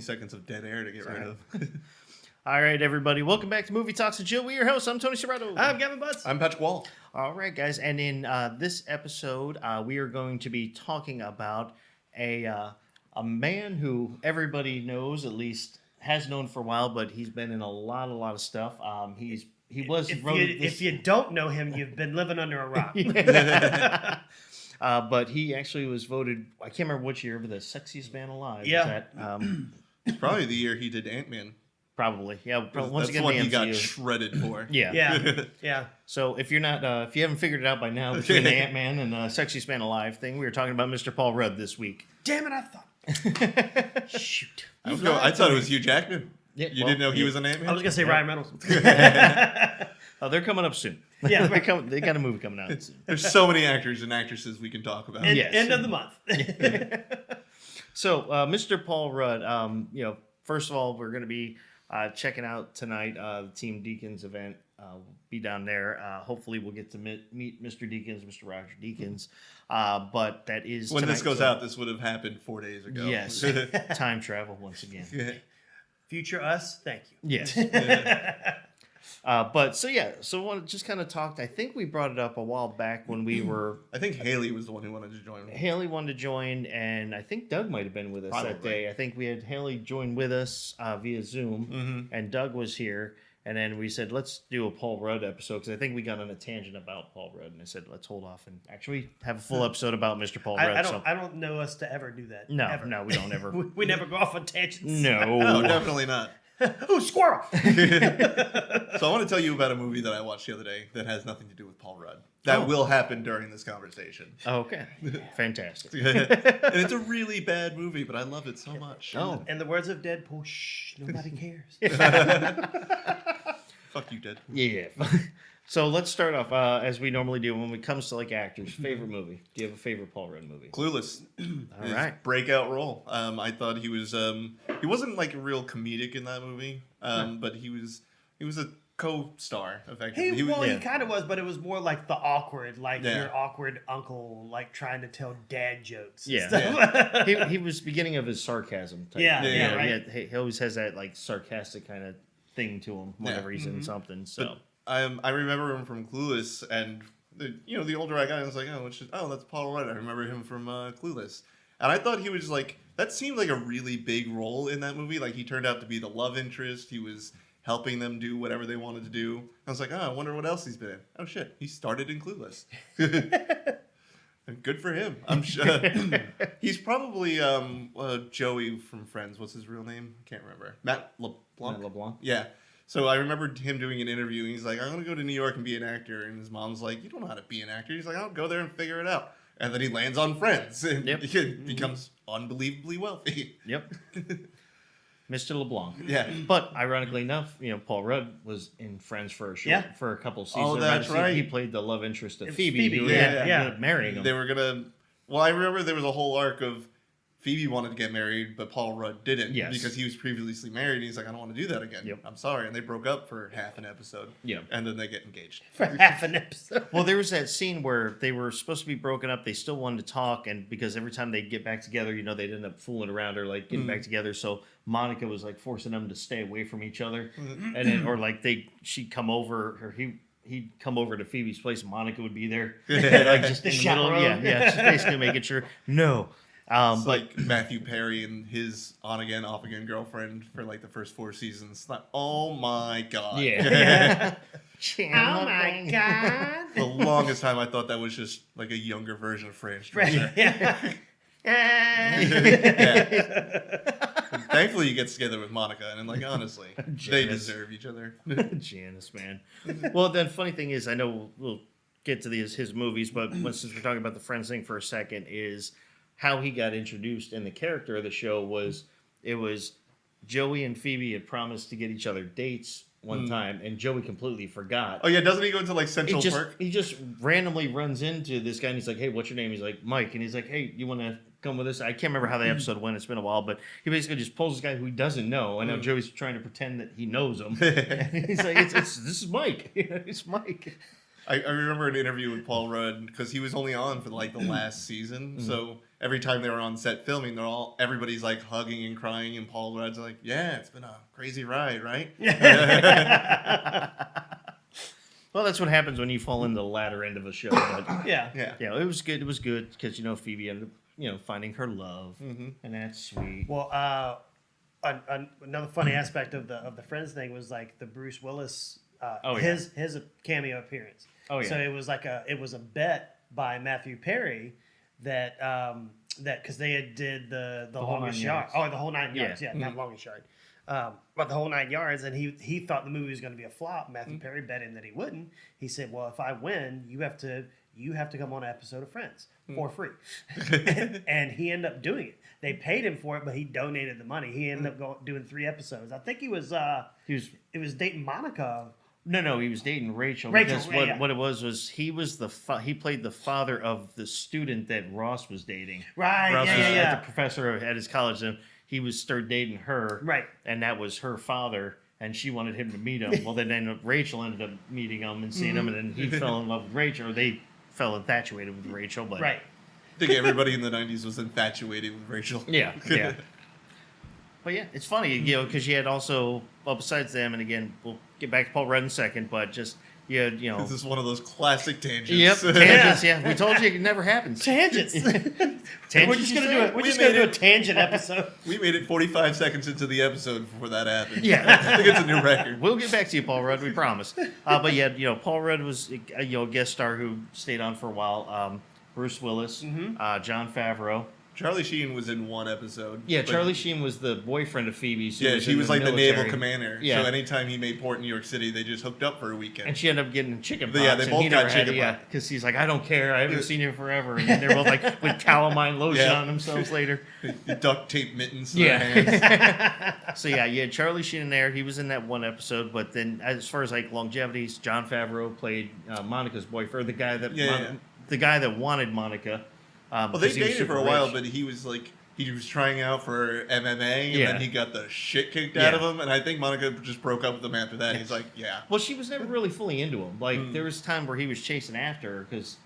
seconds of dead air to get rid of. All right, everybody. Welcome back to Movie Talks with Jill. We're your hosts. I'm Tony Serrato. I'm Gavin Butts. I'm Patrick Wall. All right, guys. And in this episode, we are going to be talking about a man who everybody knows, at least has known for a while, but he's been in a lot of stuff. If you don't know him, you've been living under a rock. But he actually was voted, I can't remember which year, but the sexiest man alive. Yeah. It's probably the year he did Ant-Man. Probably. Yeah. Once That's again, what the he got MCU. shredded for. Yeah. So if you're not, if you haven't figured it out by now between the Ant-Man and Sexiest Man Alive thing, we were talking about Mr. Paul Rudd this week. Damn it, I thought. Shoot. I thought it was Hugh Jackman. Yeah, You didn't know he was an Ant-Man? I was going to say Ryan Reynolds. Oh, they're coming up soon. Yeah. They got a movie coming out soon. There's so many actors and actresses we can talk about. Yes. End of the month. So, Mr. Paul Rudd, first of all, we're going to be checking out tonight the Team Deakins event. We'll be down there. Hopefully, we'll get to meet Mr. Deakins, Mr. Roger Deakins. But that is when tonight, this goes out, this would have happened 4 days ago. Yes, time travel once again. Future us, thank you. Yes. So I want to just kind of talked. I think we brought it up a while back when we were. I think Haley was the one who wanted to join. Haley wanted to join, and I think Doug might have been with us that Probably. day. I think we had Haley join with us via Zoom, and Doug was here. And then we said, let's do a Paul Rudd episode, because I think we got on a tangent about Paul Rudd. And I said, let's hold off and actually have a full episode about Mr. Paul Rudd. I don't know us to ever do that. No, ever. we don't ever. we never go off on tangents. No, No. definitely not. Ooh, squirrel! So I want to tell you about a movie that I watched the other day that has nothing to do with Paul Rudd. That will happen during this conversation. Okay. Fantastic. And it's a really bad movie, but I love it so much. Oh. In the words of Deadpool, shh, nobody cares. Fuck you, Deadpool. Yeah. So let's start off as we normally do when it comes to like actors. Favorite movie? Do you have a favorite Paul Rudd movie? Clueless. All His right. breakout role. I thought he was. He wasn't like real comedic in that movie, but he was a co-star effectively. He kind of was, but it was more like the awkward, your awkward uncle, like trying to tell dad jokes. And stuff. he was beginning of his sarcasm type. Yeah, right. He always has that like sarcastic kind of thing to him whenever he's in something. So I remember him from Clueless, and the older I got, I was like, that's Paul Rudd. I remember him from Clueless, and I thought he was like, that seemed like a really big role in that movie. Like he turned out to be the love interest. He was helping them do whatever they wanted to do. I was like, I wonder what else he's been in. Oh shit, he started in Clueless. Good for him. I'm sure he's probably Joey from Friends. What's his real name? I can't remember. Matt LeBlanc. Yeah. So I remember him doing an interview, and he's like, I'm going to go to New York and be an actor. And his mom's like, you don't know how to be an actor. He's like, I'll go there and figure it out. And then he lands on Friends, and he becomes unbelievably wealthy. Yep. Mr. LeBlanc. Yeah. But ironically enough, Paul Rudd was in Friends for a couple seasons. Oh, that's right. He played the love interest of It was Phoebe. Phoebe, Who ended up marrying him. They were going to... Well, I remember there was a whole arc of Phoebe wanted to get married, but Paul Rudd didn't. Yes. Because he was previously married, and he's like, I don't want to do that again. Yep. I'm sorry. And they broke up for half an episode. Yep. And then they get engaged. For half an episode. Well, there was that scene where they were supposed to be broken up. They still wanted to talk, and because every time they'd get back together, they'd end up fooling around or like getting back together. So Monica was like forcing them to stay away from each other, and then she'd come over, or he'd come over to Phoebe's place, and Monica would be there, like just in the middle. chaperone. Just basically making sure no. It's like Matthew Perry and his on-again, off-again girlfriend for like the first 4 seasons. It's like, oh my God. Yeah. Oh my God. The longest time I thought that was just like a younger version of French Dresser. Yeah. And thankfully, he gets together with Monica, and like honestly, they deserve each other. Janice, man. Well, the funny thing is, I know we'll get to his movies, but since we're talking about the Friends thing for a second, is how he got introduced, and the character of the show was Joey and Phoebe had promised to get each other dates one time, and Joey completely forgot. Oh yeah, doesn't he go into like Central Park? He just randomly runs into this guy, and he's like, "Hey, what's your name?" He's like, "Mike," and he's like, "Hey, you want to come with us?" I can't remember how the episode went. It's been a while, but he basically just pulls this guy who he doesn't know, and now Joey's trying to pretend that he knows him. And he's like, "This is Mike. It's Mike." I remember an interview with Paul Rudd because he was only on for like the last season. So every time they were on set filming, everybody's like hugging and crying, and Paul Rudd's like, "Yeah, it's been a crazy ride, right?" Well, that's what happens when you fall into the latter end of a show. But yeah. It was good. It was good because Phoebe ended up finding her love, and that's sweet. Well, another funny aspect of the Friends thing was like the Bruce Willis, his cameo appearance. Oh yeah. So it was like it was a bet by Matthew Perry that because they did the longest yard. Oh, the whole 9 yards. Yeah, not longest yard. But the whole 9 yards, and he thought the movie was going to be a flop. Matthew Perry bet him that he wouldn't. He said, "Well, if I win, you have to come on an episode of Friends for free." And he ended up doing it. They paid him for it, but he donated the money. He ended up doing 3 episodes. I think it was dating Monica. No, he was dating Rachel. Rachel, because what it was he was he played the father of the student that Ross was dating. Right. Ross was yeah. the professor at his college, and he was started dating her. Right. And that was her father, and she wanted him to meet him. Well, then Rachel ended up meeting him and seeing him, and then he fell in love with Rachel. Or they fell infatuated with Rachel, but right. I think everybody in the 90s was infatuated with Rachel. Yeah. But yeah, it's funny, because you had also, well, besides them, and again, we'll get back to Paul Rudd in a second, but just, This is one of those classic tangents. Yep, tangents, yeah. We told you it never happens. Tangents. We're just going to do a tangent episode. We made it 45 seconds into the episode before that happened. Yeah. I think it's a new record. We'll get back to you, Paul Rudd, we promise. But yeah, Paul Rudd was a guest star who stayed on for a while. Bruce Willis, Jon Favreau. Charlie Sheen was in one episode. Yeah, Charlie Sheen was the boyfriend of Phoebe. Yeah, she was like the naval commander. Yeah. So anytime he made port in New York City, they just hooked up for a weekend. And she ended up getting chicken pox. Yeah, they both got chicken pox. Because he's like, I don't care. I haven't seen you forever. And then they're both like with calamine lotion on themselves later. The duct tape mittens to their hands. So yeah, Charlie Sheen in there. He was in that one episode. But then as far as like longevity, Jon Favreau played Monica's boyfriend, the guy that wanted Monica. Well, they dated for a while, but he was like, he was trying out for MMA, and then he got the shit kicked out of him, and I think Monica just broke up with him after that. He's like, Well, she was never really fully into him. Like, there was time where he was chasing after her, because,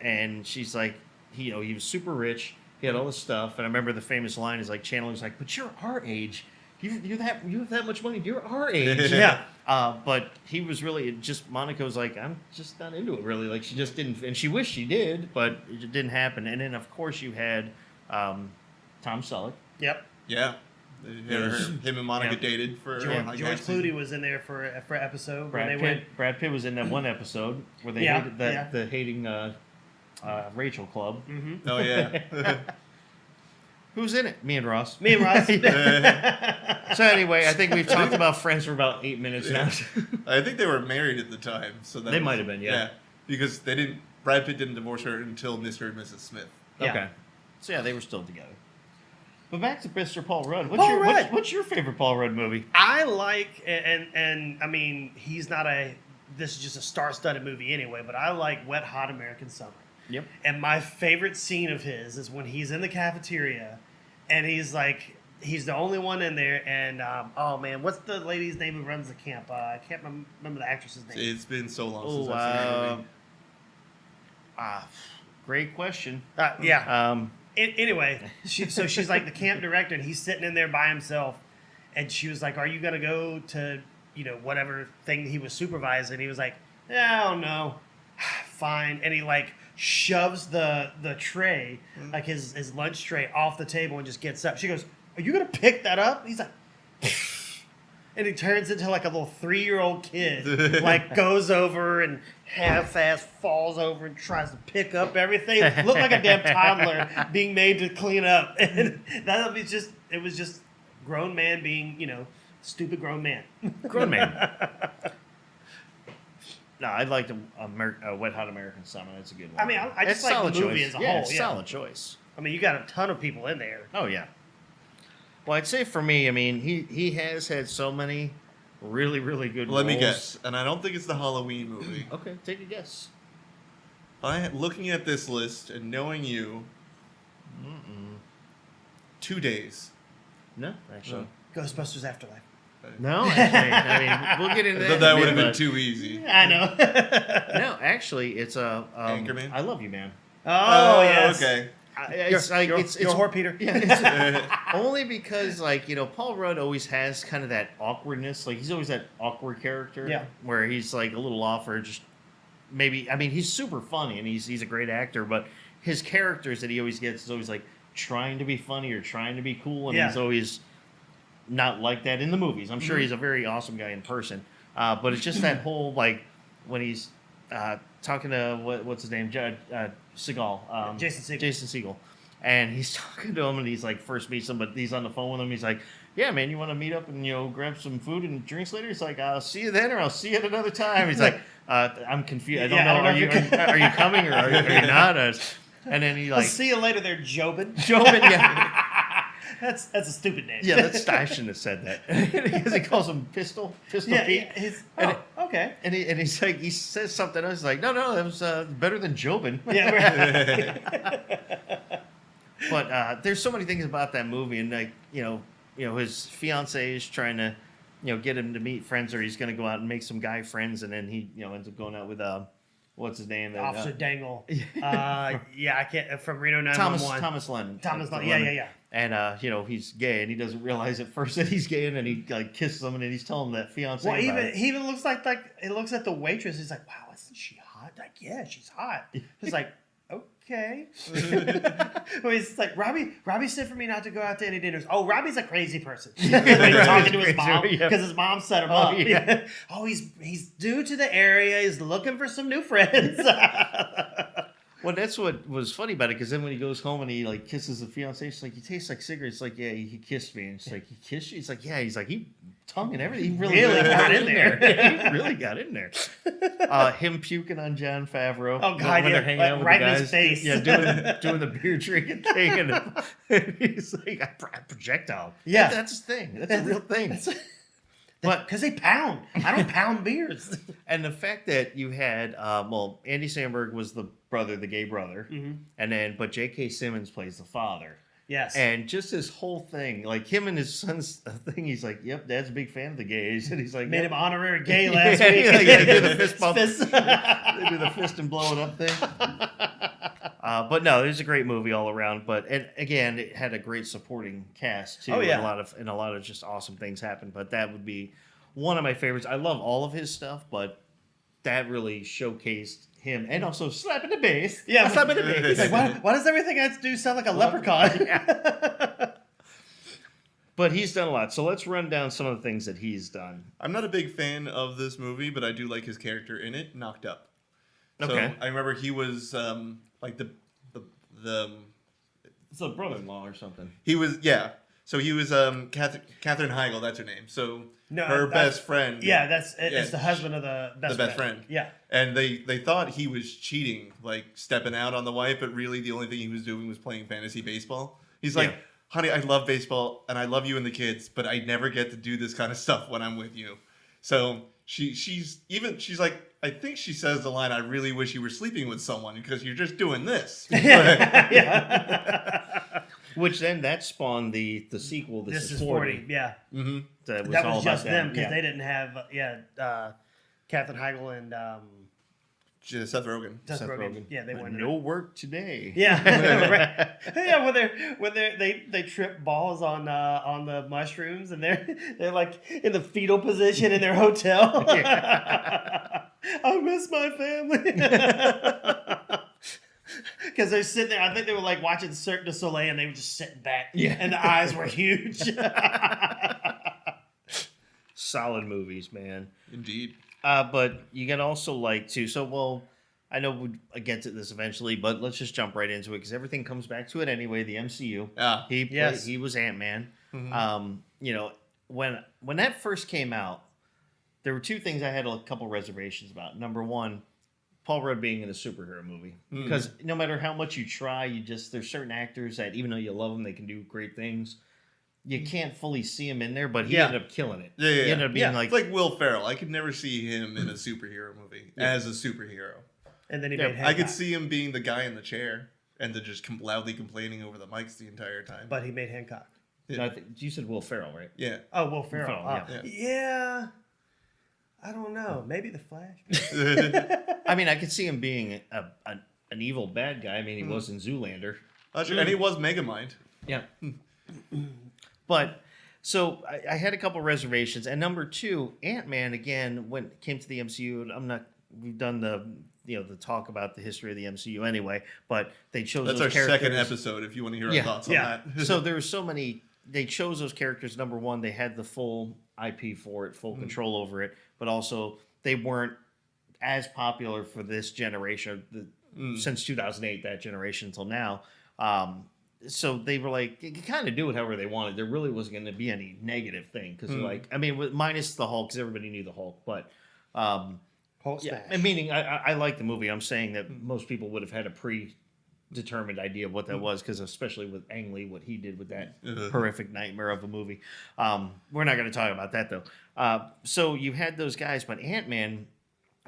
and she's like, he was super rich, he had all this stuff, and I remember the famous line is like, Chandler's like, but you're our age. You have that much money. You're our age. But he was really just. Monica was like, I'm just not into it really. Like she just didn't, and she wished she did, but it didn't happen. And then of course you had Tom Selleck. Yep. Yeah. Him and Monica dated for. George Clooney was in there for an episode. Brad Pitt was in that one episode where they hated the hating Rachel club. Mm-hmm. Oh yeah. Who's in it? Me and Ross. Me and Ross. So anyway, I think we've talked about Friends for about 8 minutes now. I think they were married at the time, so they might have been, yeah. Because Brad Pitt didn't divorce her until Mr. and Mrs. Smith. Okay. So yeah, they were still together. But back to Mr. Paul Rudd. What's your favorite Paul Rudd movie? I like, and I mean, he's not this is just a star-studded movie anyway, but I like Wet Hot American Summer. Yep. And my favorite scene of his is when he's in the cafeteria, and he's the only one in there, and oh man, what's the lady's name who runs the camp? I can't remember the actress's name. It's been so long since I've seen that movie. Great question. Anyway, she's like the camp director, and he's sitting in there by himself, and she was like, "Are you gonna go to whatever thing he was supervising?" He was like, "I don't know." Fine. And he like shoves the tray, like his lunch tray, off the table and just gets up. She goes, "Are you gonna pick that up?" He's like, and he turns into like a little 3-year-old kid, like goes over and half-ass falls over and tries to pick up everything. Looked like a damn toddler being made to clean up. And it was just grown man being, stupid grown man. Grown man. No, I liked Wet Hot American Summer. That's a good one. I mean, I just like the movie as a whole. Yeah, solid choice. I mean, you got a ton of people in there. Oh, yeah. Well, I'd say for me, I mean, he has had so many really, really good roles. Let me guess. And I don't think it's the Halloween movie. Okay, take a guess. Looking at this list and knowing you, 2 days. No, actually. Ghostbusters Afterlife. No, actually, I mean, we'll get into that. That would have been too easy. I know. No, actually, it's a Anchorman? I Love You, Man. Oh, yes. Okay. It's like it's you're a whore, Peter. Yeah, it's only because Paul Rudd always has kind of that awkwardness. Like he's always that awkward character. Yeah. Where he's like a little off or just maybe. I mean, he's super funny and he's a great actor, but his characters that he always gets is always like trying to be funny or trying to be cool, and he's always not like that in the movies. I'm sure he's a very awesome guy in person, but it's just that whole like when he's talking to what's his name, Seagal, Jason Segel, and he's talking to him, and he's like first meets him, but he's on the phone with him. He's like, "Yeah, man, you want to meet up and grab some food and drinks later?" He's like, "I'll see you then, or I'll see you at another time." He's like, "I'm confused. I don't know. Are you coming or are you not?" And then he like, I'll see you later, there, Jobin. Jobin, yeah. That's a stupid name. Yeah, I shouldn't have said that because he calls him Pistol Pete. Okay. And he's like, he says something else. He's like, no, that was better than Jobin. Yeah. But there's so many things about that movie, and like his fiance is trying to get him to meet friends, or he's going to go out and make some guy friends, and then he ends up going out with what's his name? Officer Dangle. I can't from Reno 911. Thomas Lennon. Thomas Lennon. Yeah. And he's gay, and he doesn't realize at first that he's gay, and then he like kisses him, and then he's telling that fiance. Well, he even looks like he looks at the waitress. He's like, "Wow, isn't she hot?" Like, yeah, she's hot. He's like, okay. Well, he's like, Robbie said for me not to go out to any dinners. Oh, Robbie's a crazy person. He's talking to his mom because his mom set him up. Yeah. Oh, he's due to the area. He's looking for some new friends. Well, that's what was funny about it, because then when he goes home and he like kisses the fiance, she's like, "You taste like cigarettes." Like, "Yeah, he kissed me." And she's like, "He kissed you?" He's like, "Yeah." He's like, "He tongue and everything. He really got in there. He really got in there." Him puking on Jon Favreau. Oh God, when they're hanging out with right the guys. in his face. Yeah, doing the beer drinking thing, and he's like, "I projectile." Yeah, that's his thing. That's a real thing. But because they pound, I don't pound beers. And the fact that you had, Andy Samberg was the brother, the gay brother, and but J.K. Simmons plays the father. Yes. And just his whole thing, like him and his son's thing, he's like, "Yep, Dad's a big fan of the gays," and he's like, made him honorary gay last week. They do the fist bump. They do the fist and blow it up thing. But no, it was a great movie all around. But and again, it had a great supporting cast too. Oh yeah, and a lot of just awesome things happened. But that would be one of my favorites. I love all of his stuff, but that really showcased him, and also slapping the bass. Yeah, slapping the bass. He's like, why does everything I have to do sound like a leprechaun? Yeah. But he's done a lot, so let's run down some of the things that he's done. I'm not a big fan of this movie, but I do like his character in it, Knocked Up. Okay. So I remember he was like the It's a brother-in-law or something. He was So he was Katherine Heigl, that's her name. So her best friend. Yeah, it's the husband of the best friend. Yeah. And they thought he was cheating, like stepping out on the wife, but really the only thing he was doing was playing fantasy baseball. He's like, "Honey, I love baseball and I love you and the kids, but I never get to do this kind of stuff when I'm with you." So she's like, I think she says the line, "I really wish you were sleeping with someone because you're just doing this." Which then that spawned the sequel. This is 40. Yeah. Mm-hmm. That was just them because they didn't have Katherine Heigl and Seth Rogen. Seth Rogen. Yeah, they went no work today. Yeah. Right. Yeah, when they trip balls on the mushrooms and they're like in the fetal position in their hotel. I miss my family. Because they're sitting there, I think they were like watching Cirque du Soleil and they were just sitting back. Yeah. And the eyes were huge. Solid movies, man. Indeed. But you can also like to, I know we'll get to this eventually, but let's just jump right into it because everything comes back to it anyway. The MCU. He was Ant-Man. Mm-hmm. When that first came out, there were two things I had a couple reservations about. Number one, Paul Rudd being in a superhero movie. Because no matter how much you try, there's certain actors that even though you love them, they can do great things. You can't fully see him in there, but he ended up killing it. Yeah. He ended up being it's like Will Ferrell. I could never see him in a superhero movie as a superhero. And then he made Hancock. I could see him being the guy in the chair and just loudly complaining over the mics the entire time. But he made Hancock. Yeah. No, you said Will Ferrell, right? Yeah. Oh, Will Ferrell. Yeah. I don't know. Maybe the Flash. I mean, I could see him being an evil bad guy. I mean, he was in Zoolander. And he was Megamind. Yeah. But so I had a couple reservations, and number two, Ant-Man again when it came to the MCU. We've done the talk about the history of the MCU anyway, but they chose that's those characters. That's our second episode. If you want to hear our thoughts on that. So there were so many. They chose those characters. Number one, they had the full IP for it, full control over it, but also they weren't as popular for this generation since 2008, that generation until now. So they were like, you can kind of do it however they wanted. There really wasn't going to be any negative thing because, minus the Hulk, because everybody knew the Hulk. But, Hulk smash. Meaning, I like the movie. I'm saying that most people would have had a predetermined idea of what that was, because especially with Ang Lee, what he did with that horrific nightmare of a movie. We're not going to talk about that, though. So you had those guys, but Ant-Man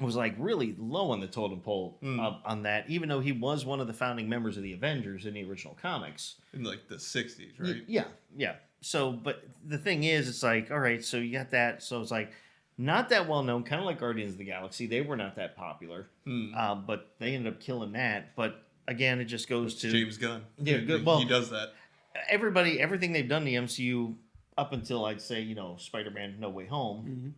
was like really low on the totem pole on that, even though he was one of the founding members of the Avengers in the original comics. In like the 60s, right? Yeah. So, but the thing is, it's like, all right, so you got that. So it's like not that well known, kind of like Guardians of the Galaxy. They were not that popular, but they ended up killing that. But again, it just goes to James Gunn. Yeah, good. Well, he does that. Everything they've done in the MCU up until I'd say, Spider-Man No Way Home,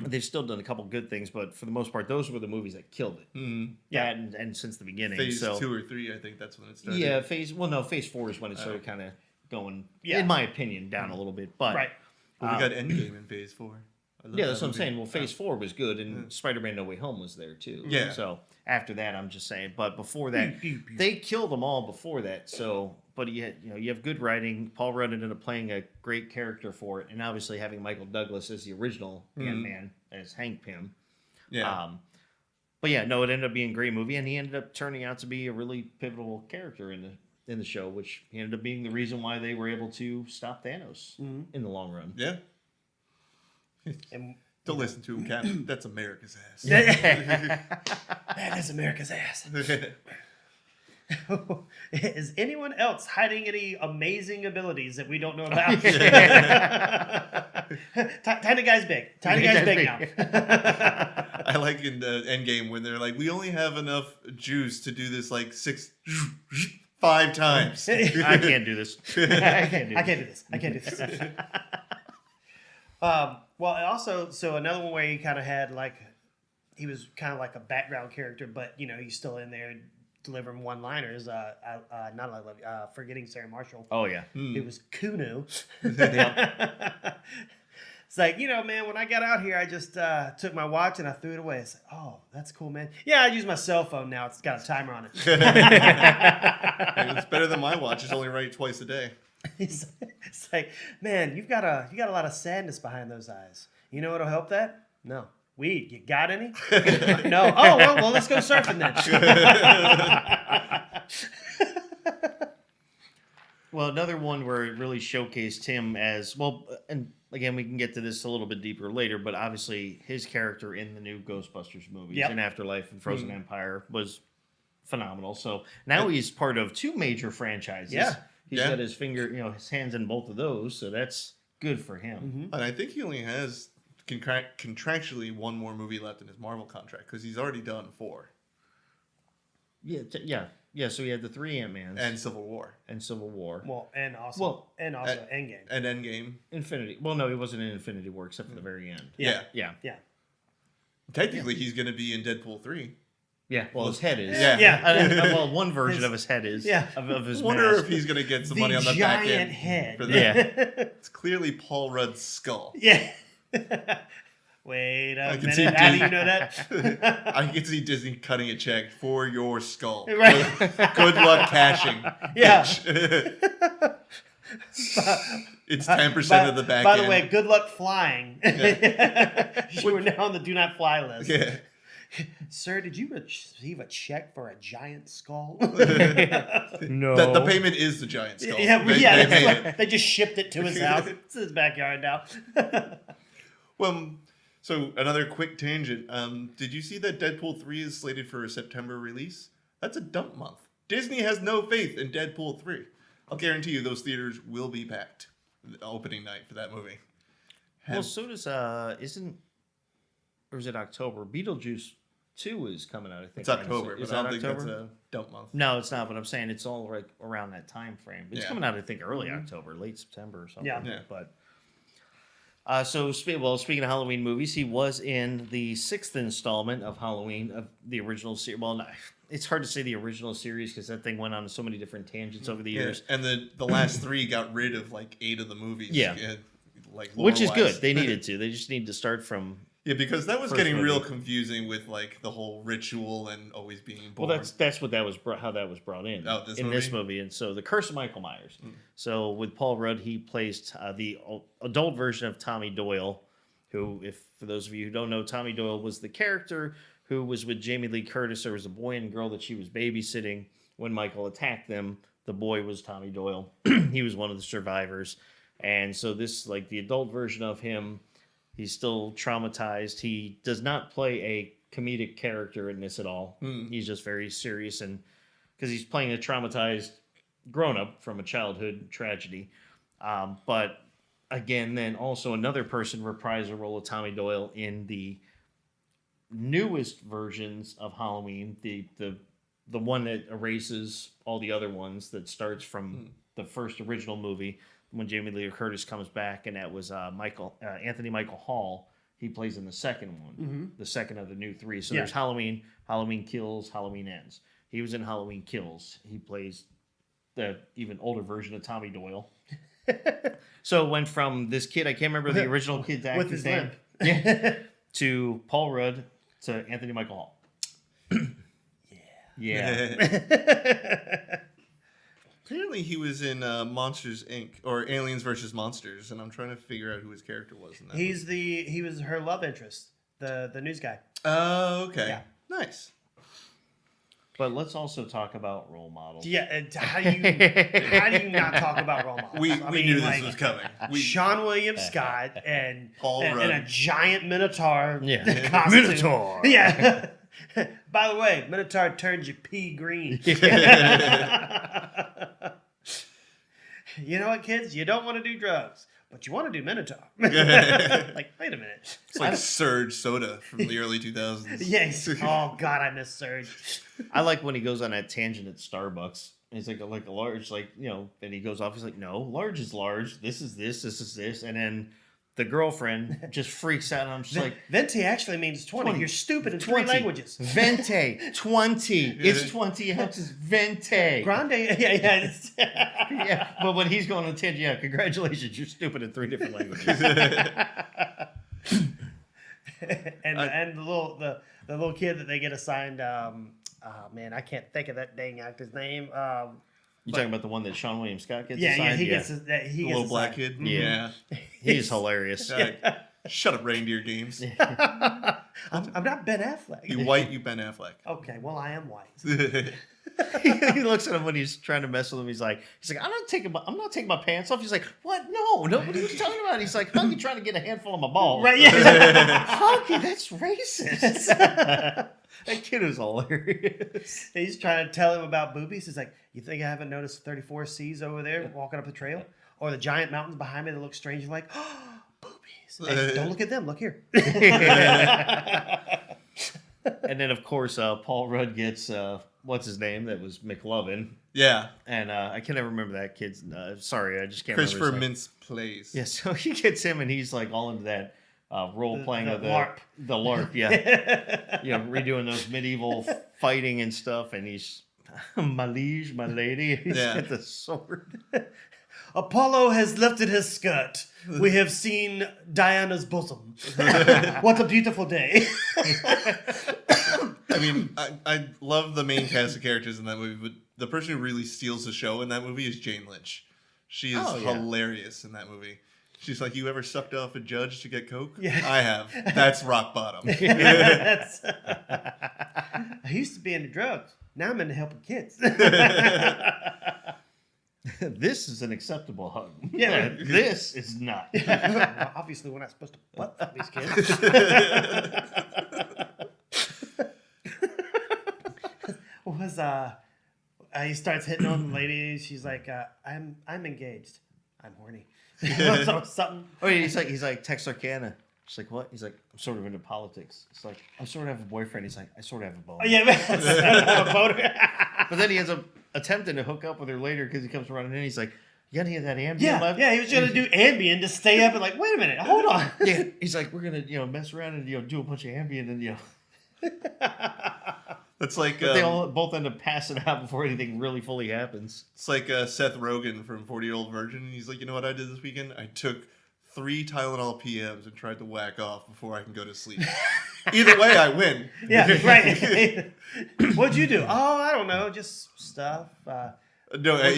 they've still done a couple good things, but for the most part, those were the movies that killed it. Mm-hmm. Yeah, and since the beginning. Phase 2 or 3, I think that's when it started. Yeah, Phase 4 is when it started kind of going, in my opinion, down a little bit. But Well, we got Endgame in Phase 4. Yeah, that's what I'm saying. Well, Phase 4 was good, and Spider-Man No Way Home was there, too. Yeah. So after that, I'm just saying. But before that, they killed them all before that. So, but you have good writing. Paul Rudd ended up playing a great character for it, and obviously having Michael Douglas as the original Ant-Man, as Hank Pym. Yeah. But yeah, no, it ended up being a great movie, and he ended up turning out to be a really pivotal character in the show, which he ended up being the reason why they were able to stop Thanos in the long run. Yeah. And don't listen to him, Captain. That's America's ass. That is America's ass. Is anyone else hiding any amazing abilities that we don't know about? Tiny guy's big. Tiny guy's big now. I like in the Endgame when they're like, we only have enough juice to do this like 5 times. I can't do this. I can't do this. Well, also, so another one where he kind of had he was kind of like a background character, but he's still in there delivering one-liners. Forgetting Sarah Marshall. Oh yeah, it was Kunu. It's like, man, when I got out here, I just took my watch and I threw it away. It's like, oh, that's cool, man. Yeah, I use my cell phone now. It's got a timer on it. It's better than my watch. It's only right twice a day. It's like, man, you got a lot of sadness behind those eyes. You know what'll help that? No. Weed. You got any? No. Oh, well, let's go surfing then. Well, another one where it really showcased him as well, and again, we can get to this a little bit deeper later, but obviously his character in the new Ghostbusters movies, in Afterlife and Frozen Empire, was phenomenal. So now he's part of 2 major franchises. Yeah. He's got his his hands in both of those, so that's good for him. And I think he only has contractually 1 more movie left in his Marvel contract because he's already done 4. Yeah. So he had the 3 Ant-Mans and Civil War. Well, and also Endgame. And Endgame. Infinity. Well, no, he wasn't in Infinity War except for the very end. Yeah. Technically, Yeah. he's going to be in Deadpool 3. Yeah, well, his head is. Yeah. Well, one version of his head is. Yeah. Of his I wonder mask. if he's going to get some money on the back end. Giant head. For that. It's clearly Paul Rudd's skull. Yeah. Wait a can see minute. How do you know that? I can see Disney cutting a check for your skull. Right. Good luck cashing. Yeah. It's 10% of the back By end. the way, good luck flying. You were now on the do not fly list. Yeah. Sir, did you receive a check for a giant skull? No. The payment is the giant skull. Yeah, They made it. they just shipped it to his house. It's in his backyard now. Well, so another quick tangent. Did you see that Deadpool 3 is slated for a September release? That's a dump month. Disney has no faith in Deadpool 3. I'll guarantee you those theaters will be packed. the opening night for that movie. Well, so does or is it October? Beetlejuice 2 is coming out. I think it's October, Is but I that don't think October? that's a dope month. No, it's not. But I'm saying it's all like around that time frame. It's Yeah. coming out, I think, early October, late September or something. Yeah. But speaking of Halloween movies, he was in the 6th installment of Halloween of the original series. Well, no, it's hard to say the original series because that thing went on so many different tangents over the years. And the last 3 got rid of like 8 of the movies. Yeah. Like Which is lore-wise. good. They needed to. They just need to start from. Yeah, because that was First getting real movie. confusing with like the whole ritual and always being born. Well, that's what that was how that was brought in this movie. And so the Curse of Michael Myers. So with Paul Rudd, he plays the adult version of Tommy Doyle, who, if for those of you who don't know, Tommy Doyle was the character who was with Jamie Lee Curtis. There was a boy and girl that she was babysitting when Michael attacked them. The boy was Tommy Doyle. He was one of the survivors. And so this, like the adult version of him, he's still traumatized. He does not play a comedic character in this at all. He's just very serious, and because he's playing a traumatized grown-up from a childhood tragedy. But again, then also another person reprised the role of Tommy Doyle in the newest versions of Halloween, the one that erases all the other ones, that starts from the first original movie when Jamie Lee Curtis comes back, and that was Anthony Michael Hall. He plays in the second one, the second of the new 3. So there's Halloween, Halloween Kills, Halloween Ends. He was in Halloween Kills. He plays the even older version of Tommy Doyle. So it went from this kid, I can't remember the original kid's actor's name, to Paul Rudd to Anthony Michael Hall. Yeah. Apparently, he was in Monsters Inc. or Aliens vs. Monsters, and I'm trying to figure out who his character was in that. He was her love interest, the news guy. Oh, okay. Yeah. Nice. But let's also talk about role models. Yeah, and how do you not talk about role models? We knew this was coming. Sean William Scott and Paul Rudd. and a giant Minotaur costume. Minotaur. Yeah. By the way, Minotaur turns your pea green. You know what, kids? You don't want to do drugs, but you want to do Minotaur. Like, wait a minute. It's like Surge Soda from the early 2000s. Yes. Oh, God, I miss Surge. I like when he goes on that tangent at Starbucks. He's like a large, and he goes off. He's like, no, large is large. This is this is this. And then the girlfriend just freaks out. And I'm just like, Venti actually means 20. You're stupid in 3 languages. Vente, 20. It's 20 ounces. Vente. Grande, yeah. Yeah, but when he's going on tangent, yeah, congratulations, you're stupid in 3 different languages. and the little kid that they get assigned, oh man, I can't think of that dang actor's name. You talking about the one that Sean William Scott gets Yeah, assigned? he gets the little black kid. Yeah. He's hilarious. Shut up, reindeer games. I'm not Ben Affleck. You white, you Ben Affleck. Okay, well I am white. He looks at him when he's trying to mess with him. He's like, I'm not taking my pants off. He's like, what? No, what are you talking about? He's like, Hunky trying to get a handful of my balls. Right? Yeah. Hunky, that's racist. That kid is hilarious. He's trying to tell him about boobies. He's like, you think I haven't noticed 34 C's over there walking up the trail? Or the giant mountains behind me that look strange? You're like, oh, boobies. Hey, don't look at them. Look here. And then, of course, Paul Rudd gets, what's his name? That was McLovin. Yeah. And I can never remember that kid's, sorry, I just can't Christopher remember his name. Mintz-Plasse. Yeah, so he gets him, and he's like all into that role-playing of LARP. The LARP, yeah. Redoing those medieval fighting and stuff, and he's, my liege, my lady, he's got the sword. Apollo has lifted his skirt. We have seen Diana's bosom. What a beautiful day. I mean, I love the main cast of characters in that movie, but the person who really steals the show in that movie is Jane Lynch. She is hilarious in that movie. She's like, you ever sucked off a judge to get coke? Yeah. I have. That's rock bottom. I used to be into drugs. Now I'm into helping kids. This is an acceptable hug. Yeah. This is not. Well, obviously, we're not supposed to butt fuck these kids. He starts hitting on the lady. She's like, I'm engaged. I'm horny. Something. Oh, yeah, he's like, text Arcana. She's like, what? He's like, I'm sort of into politics. It's like, I sort of have a boyfriend. He's like, I sort of have a boner. Oh, yeah, a boner. But then he ends up attempting to hook up with her later because he comes running in. He's like, you got any of that Ambien left? Yeah, he was going to do Ambien to stay up and like, wait a minute, hold on. Yeah, he's like, we're going to, mess around and, do a bunch of Ambien and, That's like But they all both end up passing out before anything really fully happens. It's like Seth Rogen from 40-Year-Old Virgin. He's like, you know what I did this weekend? I took 3 Tylenol PMs and tried to whack off before I can go to sleep. Either way, I win. Yeah, right. What'd you do? Oh, I don't know, just stuff.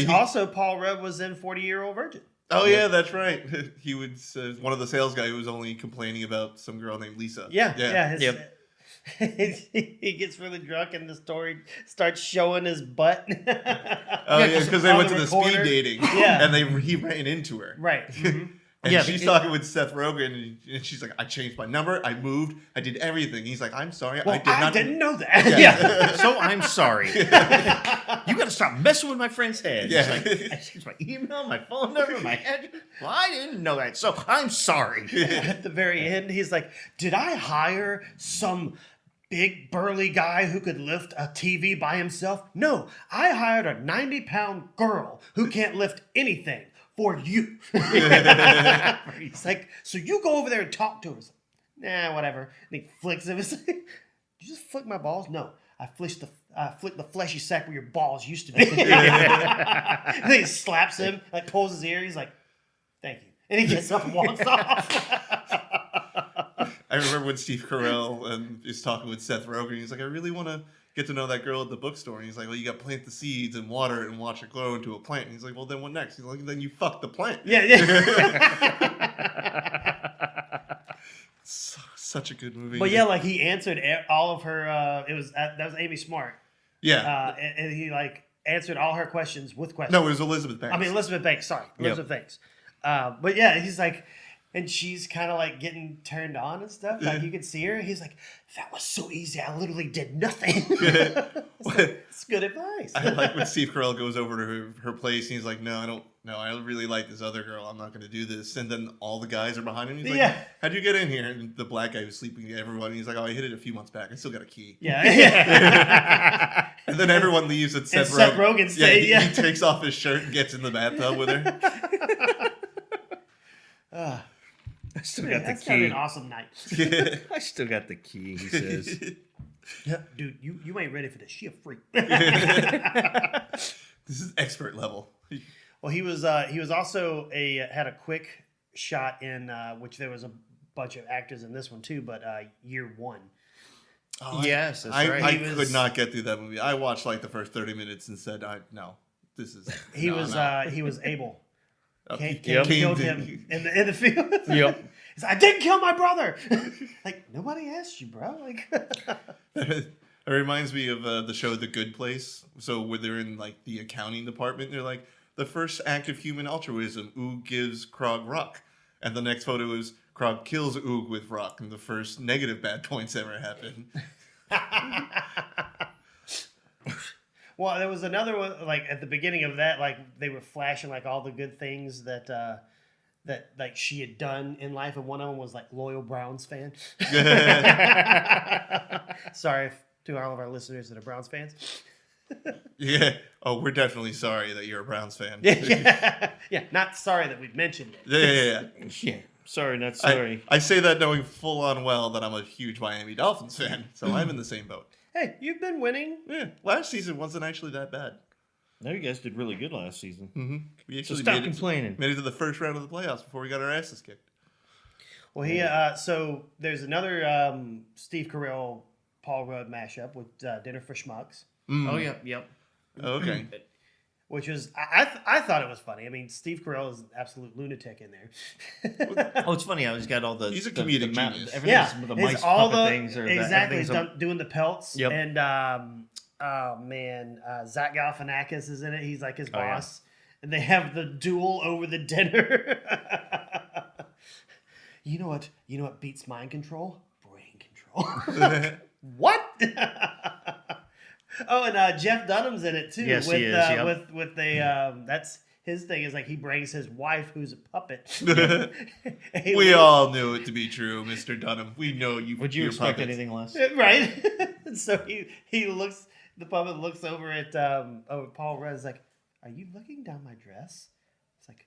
Also, Paul Rudd was in 40-Year-Old Virgin. Oh yeah, that's right. He was one of the sales guy who was only complaining about some girl named Lisa. Yeah. He gets really drunk and the story starts showing his butt. Oh yeah, because they went to the speed dating. Yeah, and he ran into her. Right. Mm-hmm. And she's talking with Seth Rogen, and she's like, I changed my number, I moved, I did everything. He's like, I'm sorry, well, I didn't know that. Yeah. So I'm sorry. You got to stop messing with my friend's head. Yeah. Like, I changed my email, my phone number, my address. Well, I didn't know that, so I'm sorry. At the very end, he's like, did I hire some big burly guy who could lift a TV by himself? No, I hired a 90-pound girl who can't lift anything. For you. He's like, so you go over there and talk to her. He's like, nah, whatever. And he flicks him. He's like, did you just flick my balls? No, I flicked the fleshy sack where your balls used to be. And then he slaps him, like pulls his ear. He's like, thank you. And he gets up and walks off. I remember when Steve Carell is talking with Seth Rogen. He's like, I really want to get to know that girl at the bookstore. And he's like, well, you got to plant the seeds and water it and watch it grow into a plant. And he's like, well, then what next? He's like, then you fuck the plant. Yeah. Such a good movie. But yeah, like he answered all of her. That was Amy Smart. Yeah. And he like answered all her questions with questions. No, it was Elizabeth Banks. I mean Elizabeth Banks. Sorry, Elizabeth Banks. But yeah, he's like. And she's kind of like getting turned on and stuff. Like you could see her. He's like, that was so easy. I literally did nothing. It's good advice. I like when Steve Carell goes over to her place and he's like, no, I don't. No, I really like this other girl. I'm not going to do this. And then all the guys are behind him. He's like, how'd you get in here? And the black guy who's sleeping with everyone. He's like, oh, I hit it a few months back. I still got a key. Yeah. And then everyone leaves at Seth Rogen stays. Yeah, he takes off his shirt and gets in the bathtub with her. I still got the That's gonna key. be an awesome night. I still got the key, he says. Yeah, dude, you ain't ready for this. She a freak. This is expert level. Well, he was also had a quick shot in which there was a bunch of actors in this one too, but Year One. Oh, yes, that's right. I could not get through that movie. I watched like the first 30 minutes and said, no, this is. He was Abel. He killed him in the field. Yep. He's like, I didn't kill my brother. Like, nobody asked you, bro. Like, it reminds me of the show The Good Place. So where they're in like the accounting department, they're like, the first act of human altruism, Oog gives Krog rock. And the next photo is Krog kills Oog with rock, and the first negative bad points ever happened. Well, there was another one, like at the beginning of that, like they were flashing like all the good things that like she had done in life, and one of them was like loyal Browns fan. Sorry to all of our listeners that are Browns fans. Yeah. Oh, we're definitely sorry that you're a Browns fan. Yeah. Not sorry that we've mentioned it. Yeah. Sorry, not sorry. I say that knowing full on well that I'm a huge Miami Dolphins fan, so I'm in the same boat. Hey, you've been winning. Yeah, last season wasn't actually that bad. No, you guys did really good last season. Mm-hmm. We actually so stop complaining. Made it to the first round of the playoffs before we got our asses kicked. Well, so there's another Steve Carell, Paul Rudd mashup with Dinner for Schmucks. Oh, yep. Oh, okay. Which was, I thought it was funny. I mean, Steve Carell is an absolute lunatic in there. Oh, it's funny how he's got all the... He's a comedic genius. Everything's the mice puppet things. Exactly, he's doing the pelts. Yep. And, Zach Galifianakis is in it. He's like his boss. Yeah. And they have the duel over the dinner. You know what beats mind control? Brain control. What? Oh, and Jeff Dunham's in it too. Yes, with, he is. Yep. With the that's his thing is like he brings his wife, who's a puppet. We all knew it to be true, Mr. Dunham. We know you. Would you expect puppets. anything less? Right? So he looks. The puppet looks over at Paul Rudd. Is like, "Are you looking down my dress?" It's like,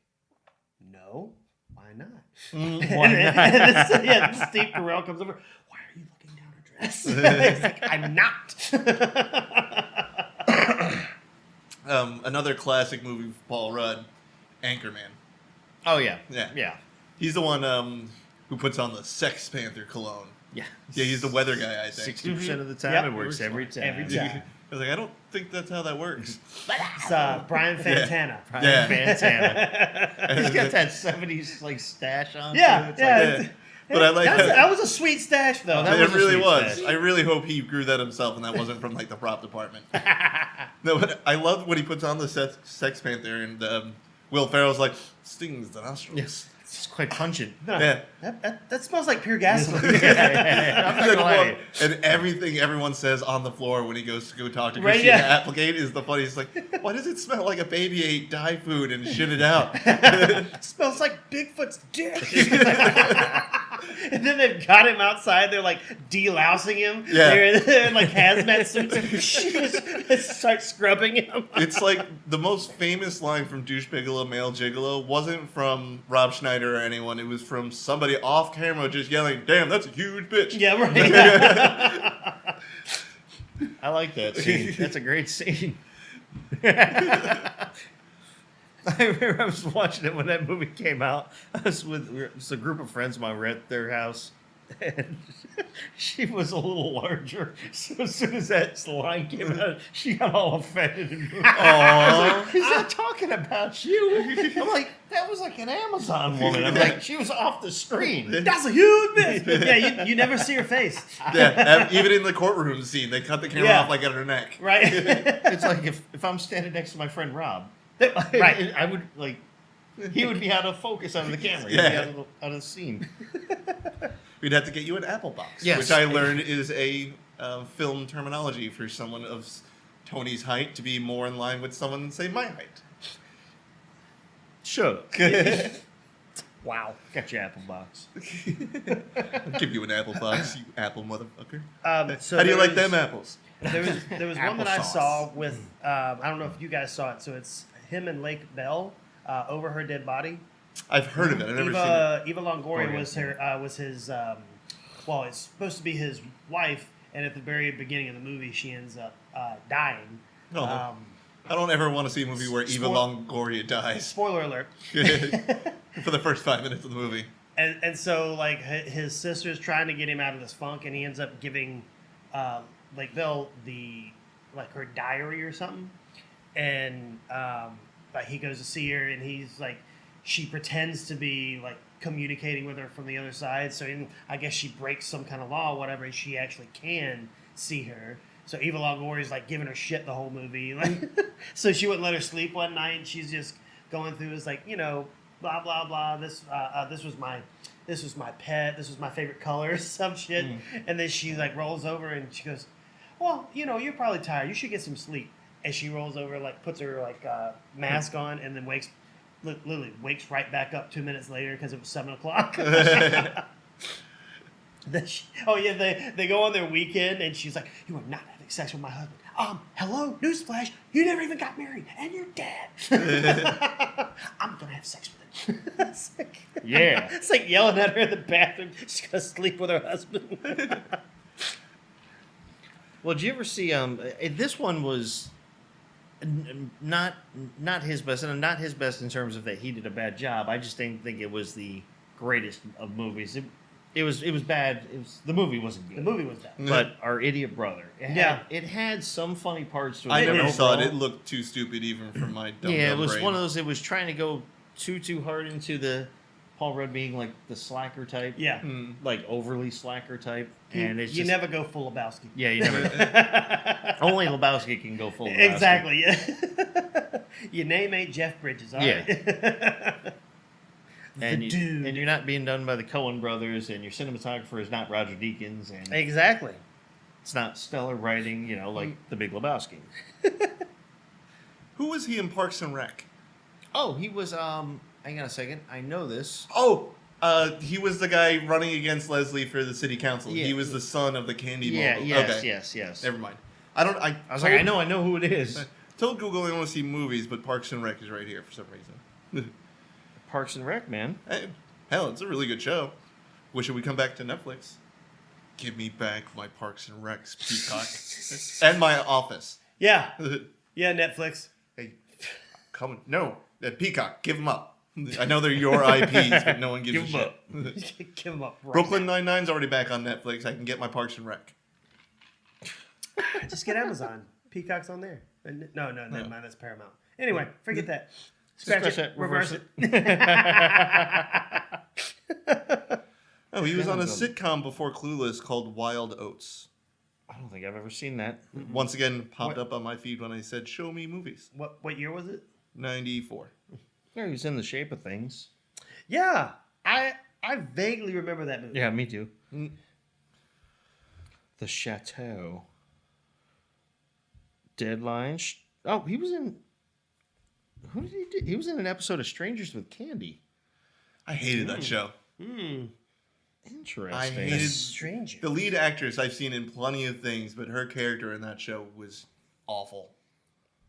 "No, why not?" Why not? And then Steve Carell comes over. Why are you looking down her dress? It's like, I'm not. Another classic movie for Paul Rudd, Anchorman. Oh yeah, Yeah. yeah, He's the one who puts on the Sex Panther cologne. yeah. Yeah, he's the weather guy, I think. 60% of the time, Yep. it works every time. Every time. I was like, I don't think that's how that works. It's Brian Fantana. Yeah. Yeah. Fantana. He's got that 70s like stash on. Yeah, too. It's yeah. like- Yeah. But I like That was a sweet stash, though. That it was a really sweet was. stash. I really hope he grew that himself and that wasn't from like the prop department. No, but I love when he puts on the Sex Panther and Will Ferrell's like, stings the nostrils. Yes. It's quite pungent. Yeah. That smells like pure gasoline. I'm not gonna lie. And everything everyone says on the floor when he goes to go talk to Right, Christina yeah. Applegate is the funniest. Like, why does it smell like a baby ate dye food and shit it out? It smells like Bigfoot's dick. And then they've got him outside. They're like delousing him. Yeah. They're in like hazmat suits. And start scrubbing him. It's like the most famous line from Douche Bigelow, Male Gigolo wasn't from Rob Schneider or anyone. It was from somebody off camera just yelling, "Damn, that's a huge bitch." Yeah, right. I like that scene. That's a great scene. I remember I was watching it when that movie came out. I was with a group of friends of mine. Were at their house, and she was a little larger. So as soon as that line came out, she got all offended and moved. Aww. He's not talking about you. I'm like, that was like an Amazon woman. I'm like, she was off the screen. That's a huge bitch. Yeah, you never see her face. Yeah, even in the courtroom scene, they cut the camera Yeah. off like at her neck. Right. It's like if I'm standing next to my friend Rob, Right. I would like. He would be out of focus on the camera. He'd Yeah. be out of the scene. We'd have to get you an apple box, Yes. which I learned is a film terminology for someone of Tony's height to be more in line with someone, say, my height. Shut up. Wow. Got your apple box. I'll give you an apple box, you apple motherfucker. So How do you there like was- them apples? There was one that I Applesauce. saw with I don't know if you guys saw it. So it's him and Lake Bell over her dead body. I've heard of it. I've never seen it. Eva Longoria Oh, was yeah. her was his well, it's supposed to be his wife, and at the very beginning of the movie, she ends up dying. Oh. I don't ever want to see a movie where Eva Spoil- Longoria dies Spoiler alert. for the first 5 minutes of the movie. And so like his sister's trying to get him out of this funk, and he ends up giving Lake Bell her diary or something, and like he goes to see her, and he's like, she pretends to be like communicating with her from the other side, so I guess she breaks some kind of law or whatever, and she actually can see her. So Eva Longoria's like giving her shit the whole movie, like, so she wouldn't let her sleep one night. And she's just going through this like, blah blah blah. This was my pet. This was my favorite color, some shit. And then she like rolls over and she goes, "Well, you're probably tired. You should get some sleep." And she rolls over, like puts her like mask on, and then literally wakes right back up 2 minutes later because it was 7:00. They go on their weekend, and she's like, "You are not having sex with my husband." Hello, newsflash, you never even got married, and you're dead. I'm gonna have sex with him. Yeah. It's like yelling at her in the bathroom. She's gonna sleep with her husband. Well, did you ever see? This one was not his best, and not his best in terms of that he did a bad job. I just didn't think it was the greatest of movies. It was bad. The movie wasn't good. The movie was bad. But Our Idiot Brother. It had some funny parts to it. I but never saw it. overall- It looked too stupid even for my dumb Yeah, it was brain. one of those. It was trying to go too hard into the Paul Rudd being like the slacker type. Yeah. Like overly slacker type, and it's You just, never go full Lebowski. Yeah, you never. Only Lebowski can go full. Lebowski. Exactly. Yeah. Your name ain't Jeff Bridges. All right. And, The dude. and you're not being done by the Coen brothers, and your cinematographer is not Roger Deakins, and Exactly. it's not stellar writing, like The Big Lebowski. Who was he in Parks and Rec? Oh, he was. Hang on a second. I know this. Oh, he was the guy running against Leslie for the city council. Yeah. He was the son of the candy Yeah. mogul. Yes. Okay. Yes. Never mind. I was like, I know who it is. Told Google I want to see movies, but Parks and Rec is right here for some reason. Parks and Rec, man. Hey, hell, it's a really good show. Wish it would come back to Netflix. Give me back my Parks and Recs, Peacock, and my Office. Yeah. Yeah, Netflix. Hey, come no, Peacock, give them up. I know they're your IPs, but no one gives a shit. Give them up. Right Brooklyn Nine-Nine's already back on Netflix. I can get my Parks and Rec. Just get Amazon. Peacock's on there. No, never mind. That's Paramount. Anyway, forget that. Scratch it. Reverse it. Oh, he was on a sitcom before Clueless called Wild Oats. I don't think I've ever seen that. Once again, popped up on my feed when I said, show me movies. What year was it? 94. Yeah, he was in The Shape of Things. Yeah. I vaguely remember that movie. Yeah, me too. The Chateau. Deadline. Oh, he was in... Who did he do? He was in an episode of Strangers with Candy. I hated that show. Interesting. I hated Stranger. the lead actress I've seen in plenty of things, but her character in that show was awful.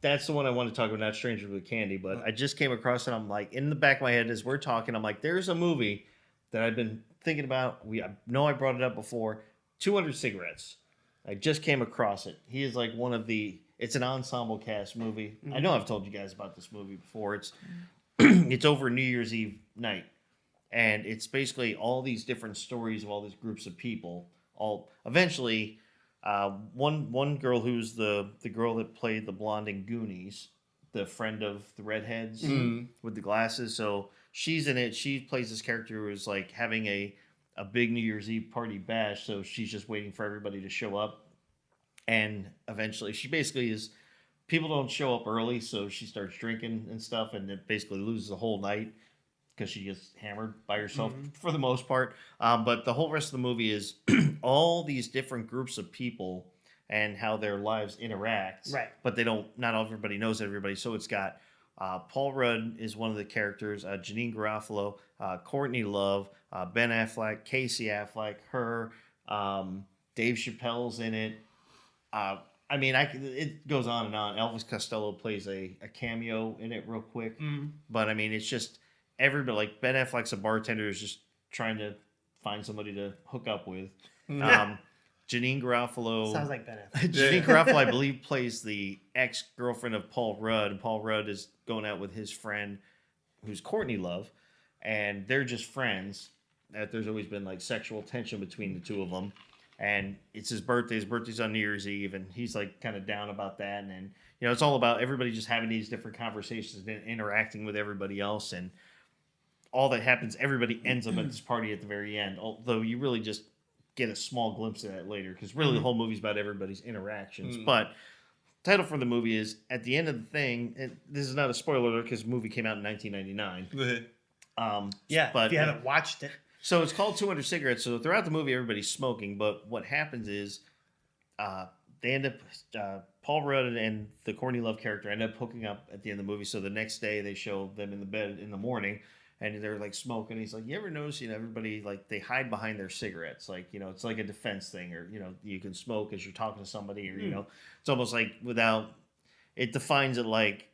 That's the one I want to talk about, not Strangers with Candy, but I just came across it. I'm like, in the back of my head as we're talking, I'm like, there's a movie that I've been thinking about. I know I brought it up before. 200 Cigarettes. I just came across it. He is like one of the... It's an ensemble cast movie. I know I've told you guys about this movie before. It's it's over New Year's Eve night. And it's basically all these different stories of all these groups of people. All eventually, one girl who's the girl that played the blonde in Goonies, the friend of the redheads with the glasses. So she's in it. She plays this character who is like having a big New Year's Eve party bash. So she's just waiting for everybody to show up. And eventually, she basically is. People don't show up early, so she starts drinking and stuff, and it basically loses the whole night because she gets hammered by herself for the most part. But the whole rest of the movie is all these different groups of people and how their lives interact. Right. But they don't. Not everybody knows everybody. So it's got Paul Rudd is one of the characters. Janine Garofalo, Courtney Love, Ben Affleck, Casey Affleck, her, Dave Chappelle's in it. I mean, it goes on and on. Elvis Costello plays a cameo in it real quick. But, I mean, it's just everybody. Like, Ben Affleck's a bartender who's just trying to find somebody to hook up with. Janine Garofalo. Sounds like Ben Affleck. Janine Garofalo, I believe, plays the ex-girlfriend of Paul Rudd. And Paul Rudd is going out with his friend, who's Courtney Love. And they're just friends. There's always been, like, sexual tension between the two of them. And it's his birthday. His birthday's on New Year's Eve, and he's like kind of down about that. And you know, it's all about everybody just having these different conversations and interacting with everybody else. And all that happens, everybody ends up at this party at the very end. Although you really just get a small glimpse of that later, because really the whole movie's about everybody's interactions. But the title for the movie is at the end of the thing. And this is not a spoiler alert because the movie came out in 1999. Yeah, but if you haven't watched it. So it's called 200 Cigarettes. So throughout the movie, everybody's smoking. But what happens is they end up, Paul Rudd and the Courtney Love character end up hooking up at the end of the movie. So the next day they show them in the bed in the morning and they're like smoking. He's like, you ever notice, you know, everybody like they hide behind their cigarettes. Like, you know, it's like a defense thing or, you know, you can smoke as you're talking to somebody or, you know, it's almost like it defines it like,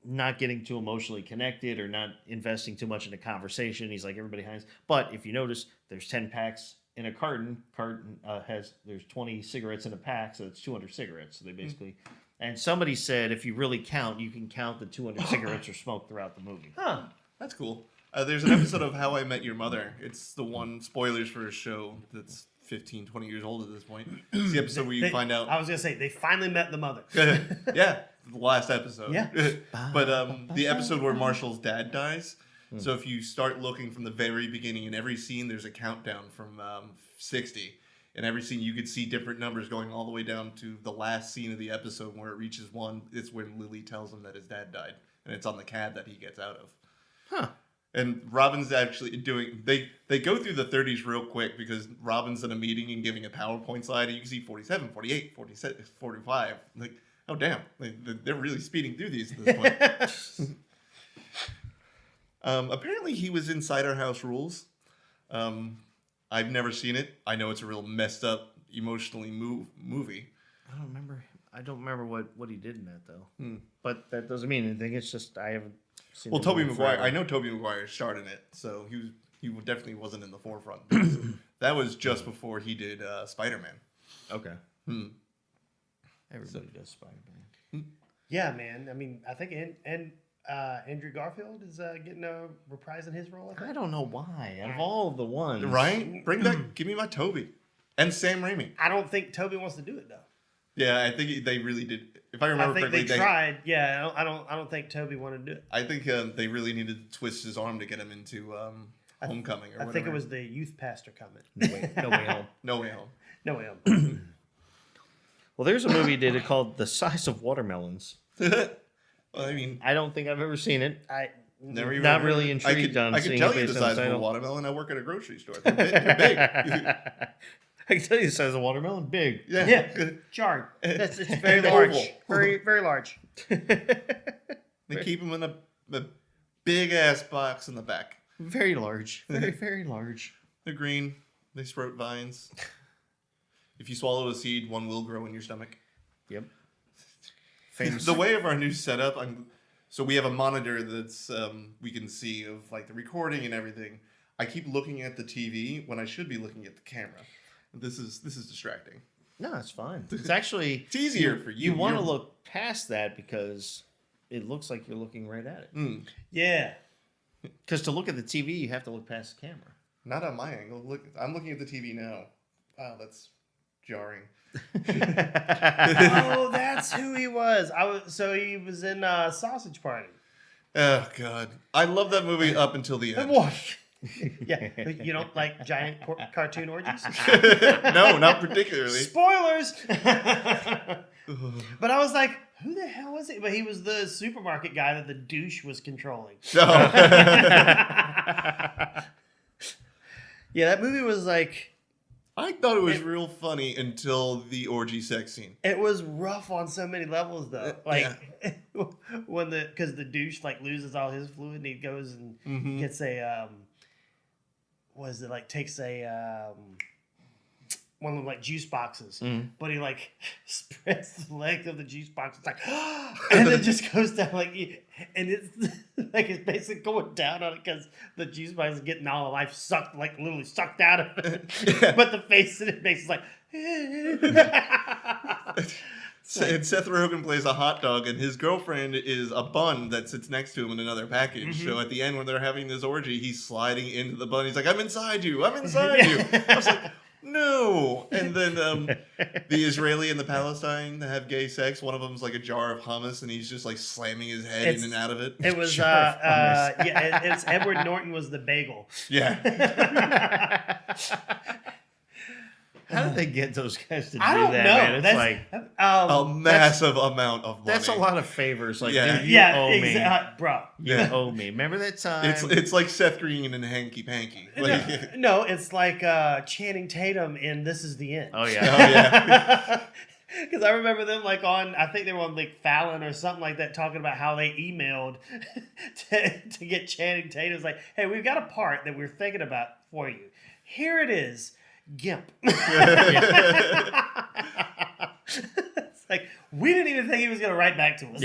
not getting too emotionally connected or not investing too much in a conversation. He's like, everybody hides. But if you notice, there's 10 packs in a carton. There's 20 cigarettes in a pack, so it's 200 cigarettes. So they basically, and somebody said if you really count, you can count the 200 cigarettes are smoked throughout the movie. Huh, that's cool. There's an episode of How I Met Your Mother. It's the one, spoilers for a show that's 15, 20 years old at this point. It's the episode where you find out. I was going to say, they finally met the mother. Yeah, the last episode. Yeah. But the episode where Marshall's dad dies. So if you start looking from the very beginning, in every scene there's a countdown from 60. In every scene you could see different numbers going all the way down to the last scene of the episode where it reaches 1. It's when Lily tells him that his dad died. And it's on the cab that he gets out of. Huh. And Robin's actually doing... They go through the 30s real quick because Robin's in a meeting and giving a PowerPoint slide. And you can see 47, 48, 47, 45. Like, oh, damn. They're really speeding through these at this point. Apparently, he was in Cider House Rules. I've never seen it. I know it's a real messed up, emotionally movie. I don't remember what he did in that though. But that doesn't mean anything. It's just I haven't seen. Well, Tobey Maguire. I know Tobey Maguire starred in it, so he definitely wasn't in the forefront. That was just before he did Spider-Man. Okay. Everybody does Spider-Man. Yeah, man. I mean, I think Andrew Garfield is getting a reprise in his role. I don't know why. Out of all the ones, right? Bring back. Give me my Tobey and Sam Raimi. I don't think Tobey wants to do it though. Yeah, I think they really did. If I remember correctly, they tried. Yeah, I don't think Tobey wanted to do it. I think they really needed to twist his arm to get him into Homecoming. Or I think it was the youth pastor comment. No way home. No Way Home. No Way Home. Well, there's a movie they did called The Size of Watermelons. Well, I mean, I don't think I've ever seen it. never even Not heard really of it. intrigued on I could seeing tell it you based the on size the of a title. watermelon. I work at a grocery store. They're big. I can tell you the size of watermelon, big. Yeah, jarred. It's very And large. oval. Very large. They keep them in a big ass box in the back. Very large. Very large. They're green. They sprout vines. If you swallow a seed, one will grow in your stomach. Yep. Famous. The way of our new setup, so we have a monitor that's we can see of like the recording and everything. I keep looking at the TV when I should be looking at the camera. This is distracting. No, it's fine. It's actually It's easier for you. You want to look past that because it looks like you're looking right at it. Yeah. Because to look at the TV, you have to look past the camera. Not on my angle. Look, I'm looking at the TV now. Wow, that's jarring. Oh, that's who he was. So he was in Sausage Party. Oh God, I love that movie up until the end. What? Yeah, you don't like giant cartoon orgies? No, not particularly. Spoilers. But I was like, who the hell was he? But he was the supermarket guy that the douche was controlling. No. Yeah, that movie was like... I thought it was real funny until the orgy sex scene. It was rough on so many levels, though. Like, because the douche, like, loses all his fluid and he goes and gets a... takes a... one of them, like, juice boxes. But he, like, spreads the legs of the juice box. It's like... and then just goes down, like... And it's, like, it's basically going down on it because the juice box is getting all the life sucked, like, literally sucked out of it. Yeah. But the face in it makes it like... And Seth Rogen plays a hot dog, and his girlfriend is a bun that sits next to him in another package. So at the end, when they're having this orgy, he's sliding into the bun. He's like, "I'm inside you. I'm inside you." I was like, "No!" And then the Israeli and the Palestine that have gay sex. One of them's like a jar of hummus, and he's just like slamming his head in and out of it. It was it's Edward Norton was the bagel. Yeah. How did they get those guys to do I don't that, know. man? It's like A massive amount of money. that's a lot of favors. Like, Yeah. dude, you owe me. Bro. You owe me. Remember that time? It's like Seth Green and Hanky Panky. Like, No, it's like Channing Tatum in This Is the End. Oh oh yeah. yeah. Because I remember them like I think they were on like Fallon or something like that, talking about how they emailed to get Channing Tatum. It's like, hey, we've got a part that we're thinking about for you. Here it is, Gimp. It's like we didn't even think he was going to write back to us.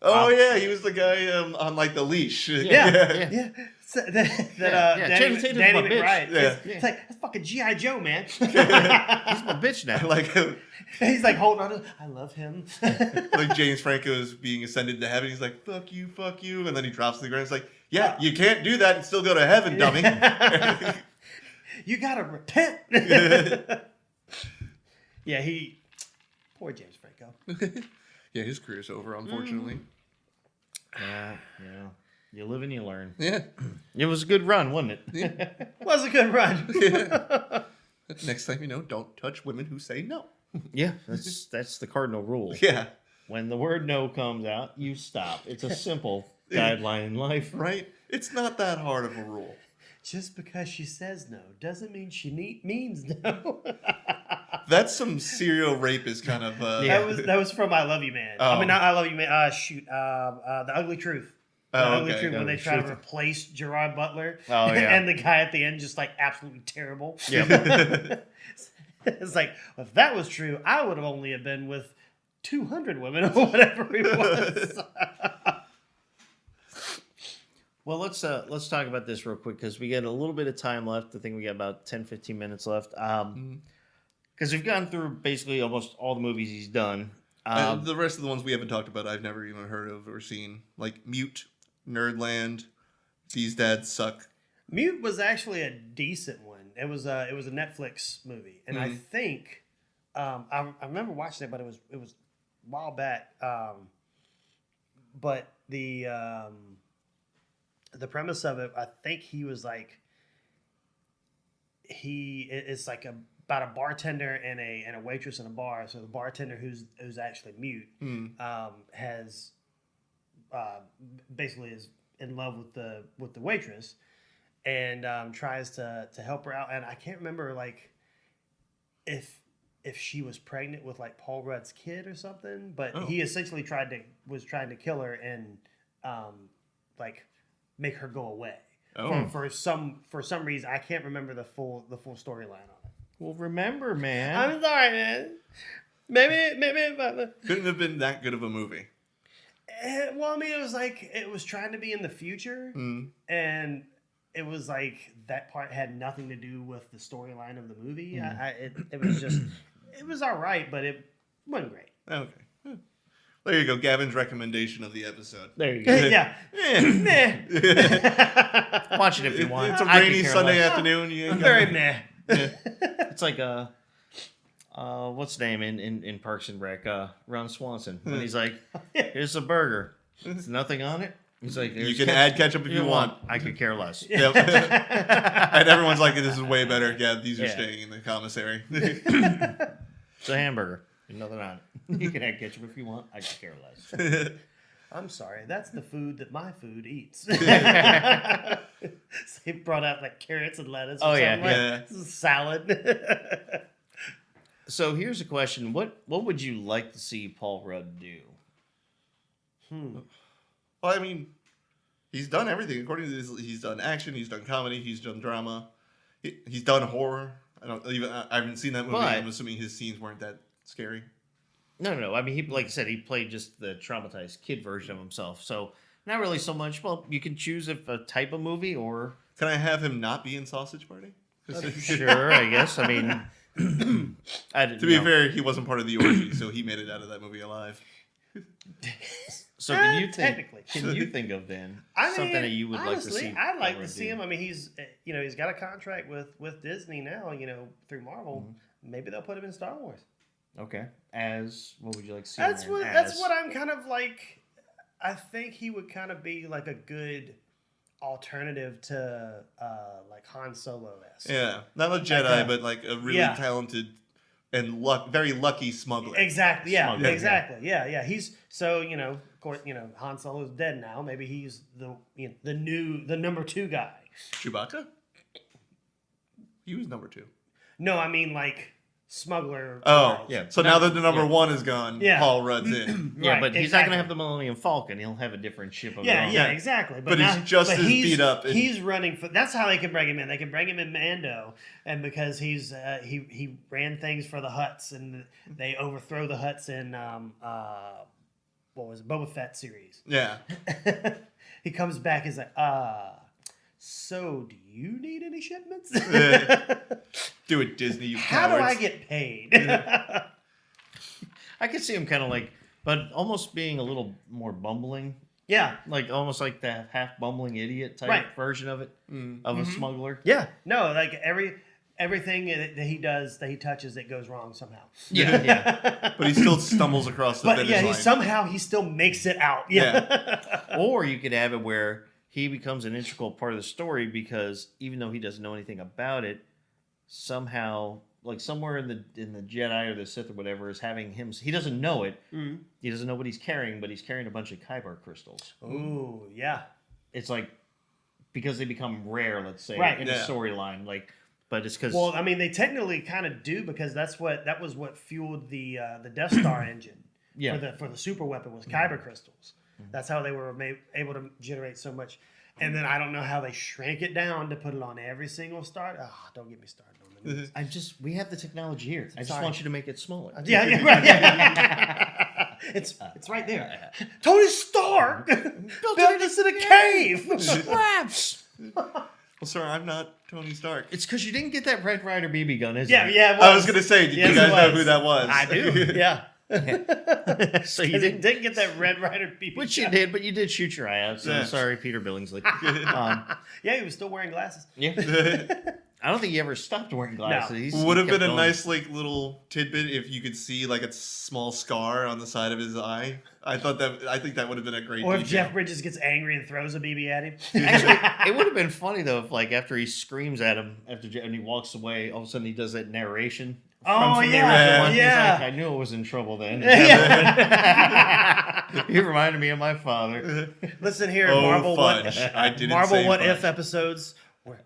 Oh yeah, he was the guy on like the leash. Yeah. So Channing Tatum's Danny my bitch. McBride. Yeah. It's like that's fucking G.I. Joe, man. He's my bitch now. Like He's like holding on to. I love him. like James Franco is being ascended to heaven. He's like, fuck you, and then he drops to the ground. It's like, yeah, you can't do that and still go to heaven, dummy. You gotta repent. Yeah, poor James Franco. Yeah, his career's over, unfortunately. Yeah. You live and you learn. Yeah. It was a good run, wasn't it? Was a good run. Yeah. Next time you know, don't touch women who say no. Yeah, that's the cardinal rule. Yeah. When the word no comes out, you stop. It's a simple guideline in life. Right? It's not that hard of a rule. Just because she says no doesn't mean she means no. That's some serial rapist kind of. That was from I Love You Man. Oh. I mean, not I Love You Man. The Ugly Truth. Ugly okay. Truth, when they try to Truth. replace Gerard Butler. Oh, yeah. And the guy at the end just like absolutely terrible. Yeah. It's like, if that was true, I would have only have been with 200 women or whatever it was. Well, let's talk about this real quick because we got a little bit of time left. I think we got about 10, 15 minutes left. Because we've gone through basically almost all the movies he's done. The rest of the ones we haven't talked about, I've never even heard of or seen. Like Mute, Nerdland, These Dads Suck. Mute was actually a decent one. It was a Netflix movie, and I think I remember watching it, but it was a while back. But the premise of it, I think he was like it's like about a bartender and a waitress in a bar. So the bartender who's actually mute has basically is in love with the waitress. And tries to help her out, and I can't remember like if she was pregnant with like Paul Rudd's kid or something. But he essentially was trying to kill her and like make her go away for some reason. I can't remember the full storyline on it. Well, remember, man. I'm sorry, man. Maybe Couldn't have been that good of a movie. Well, I mean, it was like it was trying to be in the future, and it was like that part had nothing to do with the storyline of the movie. It was just, it was all right, but it wasn't great. Okay. There you go. Gavin's recommendation of the episode. There you go. Yeah. Watch it if you want. It's a I could rainy care Sunday less. afternoon. You ain't Very got- meh. It's like what's the name in Parks and Rec? Ron Swanson. When he's like, "Here's a burger. There's nothing on it." He's like, You can add ketchup if you want. I could care less. Yep. And everyone's like, this is way better. Yeah, these are Yeah. staying in the commissary. It's a hamburger. There's nothing on it. You can add ketchup if you want. I could care less. I'm sorry. That's the food that my food eats. So he brought out like carrots and lettuce. Or Yeah. something Yeah. Like, salad. So here's a question: What would you like to see Paul Rudd do? Well, I mean, he's done everything. According to this, he's done action, he's done comedy, he's done drama, he's done horror. I haven't seen that movie. But- I'm assuming his scenes weren't that scary. No. I mean, he, like I said, he played just the traumatized kid version of himself. So not really so much. Well, you can choose a type of movie, or Can I have him not be in Sausage Party? sure, I guess. I mean, To be fair, he wasn't part of the orgy, so he made it out of that movie alive. So can you think? Technically. Can you think of then I mean, something that you would honestly, like to see? I'd like Paul to Rudd see do? him. I mean, he's got a contract with Disney now. Through Marvel. Maybe they'll put him in Star Wars. Okay. As what would you like to see? That's him what in that's as? what I'm kind of like. I think he would kind of be like a good alternative to like Han Solo esque. Yeah, not a Jedi, Like, but like a really yeah. talented and very lucky smuggler. Exactly. Yeah. Smuggler, Exactly. Yeah. He's so of course Han Solo's dead now. Maybe he's the number 2 guy. Chewbacca? He was number 2. No, I mean like smuggler. Oh, guys. yeah. So now that the number 1 is gone, Yeah. Paul Rudd's in. Yeah, Right, but he's not going exactly. to have the Millennium Falcon. He'll have a different ship of Yeah, his own. yeah, exactly. But he's just as beat up and- He's running for. That's how they can bring him in. They can bring him in Mando, and because he ran things for the Hutts, and they overthrow the Hutts in what was it, Boba Fett series. Yeah. He comes back. He's like, so do you need any shipments? Do it, Disney, you How do I cowards. get paid? I could see him kind of like, but almost being a little more bumbling, Yeah. like almost like the half bumbling idiot type Right. version of it, of a smuggler. Yeah. No, like everything that he does, that he touches, it goes wrong somehow. Yeah, yeah. But he still stumbles across the But finish yeah, line. he still makes it out. Yeah. Or you could have it where he becomes an integral part of the story because even though he doesn't know anything about it, somehow, like somewhere in the Jedi or the Sith or whatever is having him. He doesn't know it. Mhm. He doesn't know what he's carrying, but he's carrying a bunch of Kyber crystals. Ooh, yeah. It's like because they become rare, let's say, Right. in Yeah. a storyline. Like, but it's because Well, I mean, they technically kind of do because that was what fueled the Death Star engine Yeah. for the super weapon was Kyber crystals. That's how they were able to generate so much. And then I don't know how they shrank it down to put it on every single Star. Oh, don't get me started on the news. We have the technology here. I just want you to make it smaller. Yeah, right. Yeah. It's right there. Tony Stark built this in a cave. Scraps. Well, sir, I'm not Tony Stark. It's because you didn't get that Red Ryder BB gun, is it? Yeah. I was gonna say, did you guys know who that was? I do. Yeah. So you didn't get that Red Ryder BB. Which you did, but you did shoot your eye out. So sorry, Peter Billingsley. Yeah, he was still wearing glasses. Yeah. I don't think he ever stopped wearing glasses. No. Would have been a nice little tidbit if you could see a small scar on the side of his eye. I think that would have been a great. Or if detail. Jeff Bridges gets angry and throws a BB at him. Actually, it would have been funny though if after he screams at him and he walks away, all of a sudden he does that narration. Oh from yeah, He's yeah. like, I knew I was in trouble then. Yeah. He reminded me of my father. Listen here, Oh, Marvel. fudge. I didn't Marvel say What fudge. If episodes.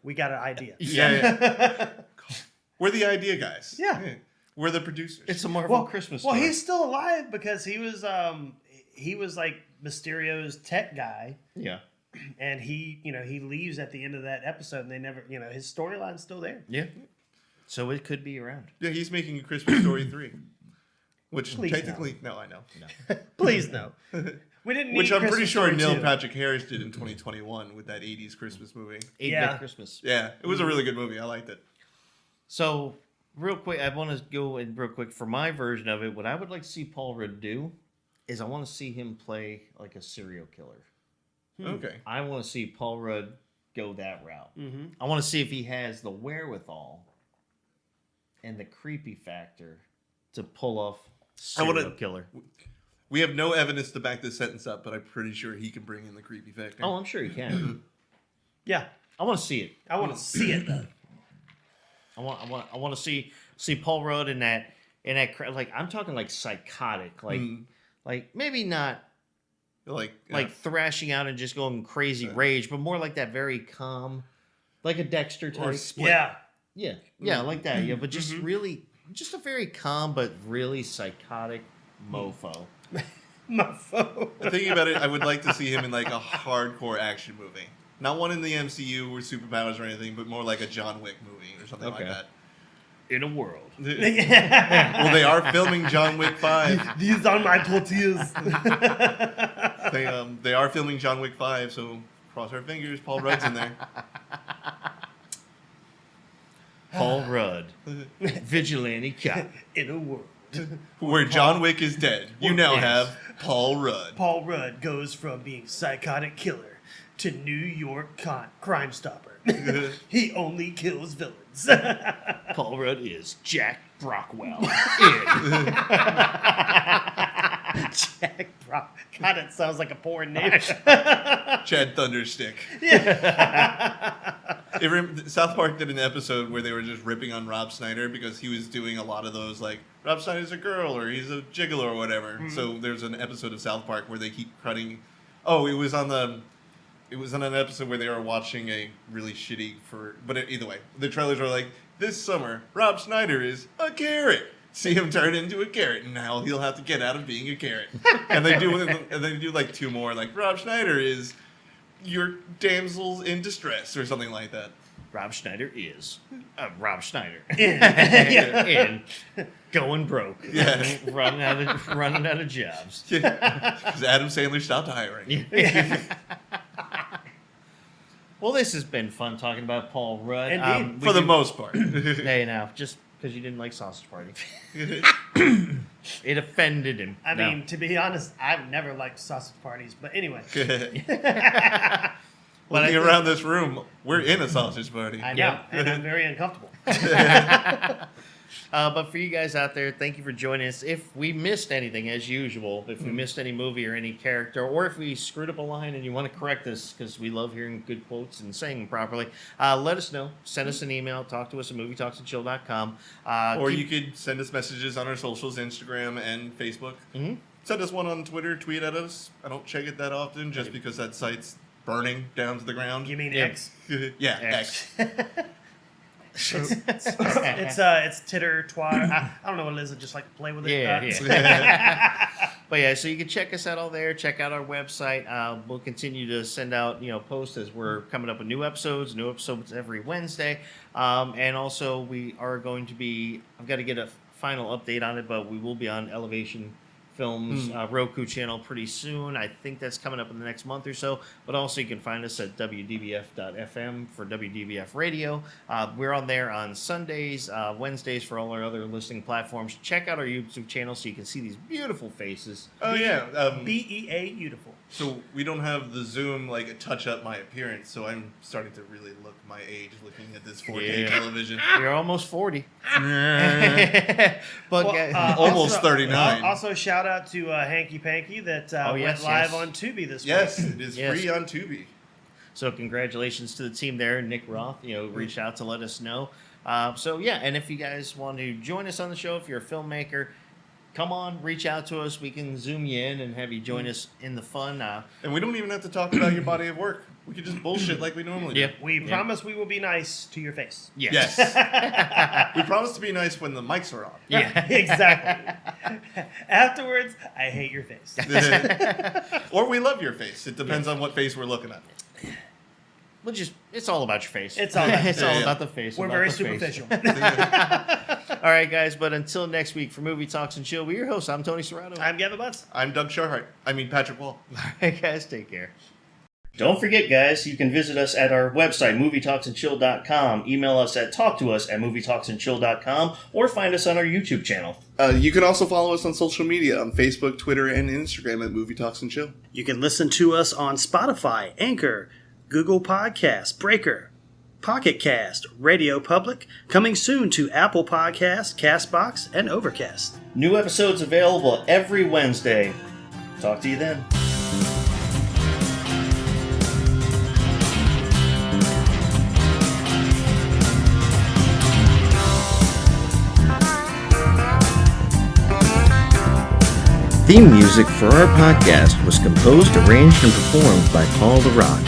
We got an idea. Yeah. We're the idea guys. Yeah. We're the producers. It's a Marvel Christmas story. Well, he's still alive because he was like Mysterio's tech guy. Yeah. And he leaves at the end of that episode, and they never, his storyline's still there. Yeah. So it could be around. Yeah, he's making a Christmas Story 3. Which Please technically, no, I know. Please no. We didn't. Which need I'm pretty Christmas sure Story Neil 2. Patrick Harris did in 2021 with that 80s Christmas movie. 8-Bit Yeah. Christmas. Yeah, it was a really good movie. I liked it. So, real quick, I want to go in real quick for my version of it. What I would like to see Paul Rudd do is I want to see him play like a serial killer. Okay. I want to see Paul Rudd go that route. Mm-hmm. I want to see if he has the wherewithal and the creepy factor to pull off serial killer. We have no evidence to back this sentence up, but I'm pretty sure he can bring in the creepy factor. Oh, I'm sure he can. Yeah, I want to see it. I want to see it though. I want to see Paul Rudd in that like I'm talking like psychotic, like maybe not like thrashing out and just going crazy rage, but more like that very calm, like a Dexter type. or Split. Yeah, Like that. Yeah, but just really, just a very calm but really psychotic mofo. Mofo. Thinking about it, I would like to see him in like a hardcore action movie. Not one in the MCU with superpowers or anything, but more like a John Wick movie or something like that. In a world. Well, they are filming John Wick 5. These are my tortillas. They are filming John Wick 5, so cross our fingers. Paul Rudd's in there. Paul Rudd, vigilante cop. In a world Where John Wick is dead, you now Yes. have Paul Rudd. Paul Rudd goes from being psychotic killer to New York crime stopper. He only kills villains. Paul Rudd is Jack Brockwell. Jack Brock. God, it sounds like a porn name. Chad Thunderstick. South Park did an episode where they were just ripping on Rob Schneider because he was doing a lot of those, like, Rob Schneider's a girl or he's a gigolo or whatever. Mm-hmm. So there's an episode of South Park where they keep cutting. Oh, it was on an episode where they were watching a really shitty either way, the trailers were like, this summer, Rob Schneider is a carrot. See him turn into a carrot, and now he'll have to get out of being a carrot. And they do like two more, like Rob Schneider is your damsels in distress or something like that. Rob Schneider is Rob Schneider. Yeah. In going broke. Yeah. running out of jobs. Because Adam Sandler stopped hiring. Well, this has been fun talking about Paul Rudd. Indeed. For the most part. Hey, now, just because you didn't like Sausage Party. It offended him. I mean, to be honest, I've never liked sausage parties. But anyway. Looking around this room, we're in a sausage party. I know, Yeah. and I'm very uncomfortable. But for you guys out there, thank you for joining us. If we missed anything, as usual, if we missed any movie or any character, or if we screwed up a line and you want to correct us, because we love hearing good quotes and saying them properly, let us know. Send us an email. Talk to us at movietalksandchill.com. Or you could send us messages on our socials, Instagram and Facebook. Mm-hmm. Send us one on Twitter. Tweet at us. I don't check it that often just because that site's burning down to the ground. You mean Yeah. X? Yeah, X. It's titter, twat. I don't know what it is. I just like to play with it. Yeah. But yeah, so you can check us out all there. Check out our website. We'll continue to send out posts as we're coming up with new episodes every Wednesday. And also we are going to be. I've got to get a final update on it, but we will be on Elevation Films Roku channel pretty soon. I think that's coming up in the next month or so. But also you can find us at wdbf.fm for WDBF Radio. We're on there on Sundays, Wednesdays for all our other listening platforms. Check out our YouTube channel so you can see these beautiful faces. Oh yeah, BEA beautiful. So we don't have the Zoom touch up my appearance, so I'm starting to really look my age looking at this 4K television. You're almost 40. But almost 39. Also, shout out to Hanky Panky that went live on Tubi this week. Yes, it is free on Tubi. So congratulations to the team there. Nick Roth, reached out to let us know. And if you guys want to join us on the show, if you're a filmmaker, come on, reach out to us. We can Zoom you in and have you join us in the fun. And we don't even have to talk about your body of work. We can just bullshit like we normally do. We promise we will be nice to your face. Yes. We promise to be nice when the mics are on. Yeah, exactly. Afterwards, I hate your face. Or we love your face. It depends on what face we're looking at. It's all about your face. It's all about the face. We're very superficial. All right, guys, but until next week for Movie Talks and Chill, we're your hosts. I'm Tony Serrato. I'm Gavin Butts. I'm Doug Sharhart. Patrick Wall. All right, guys, take care. Don't forget, guys, you can visit us at our website, movietalksandchill.com, email us at talktous@movietalksandchill.com, or find us on our YouTube channel. You can also follow us on social media, on Facebook, Twitter, and Instagram at Movie Talks and Chill. You can listen to us on Spotify, Anchor, Google Podcasts, Breaker, Pocket Cast, Radio Public, coming soon to Apple Podcasts, CastBox, and Overcast. New episodes available every Wednesday. Talk to you then. Theme music for our podcast was composed, arranged, and performed by Paul the Rock.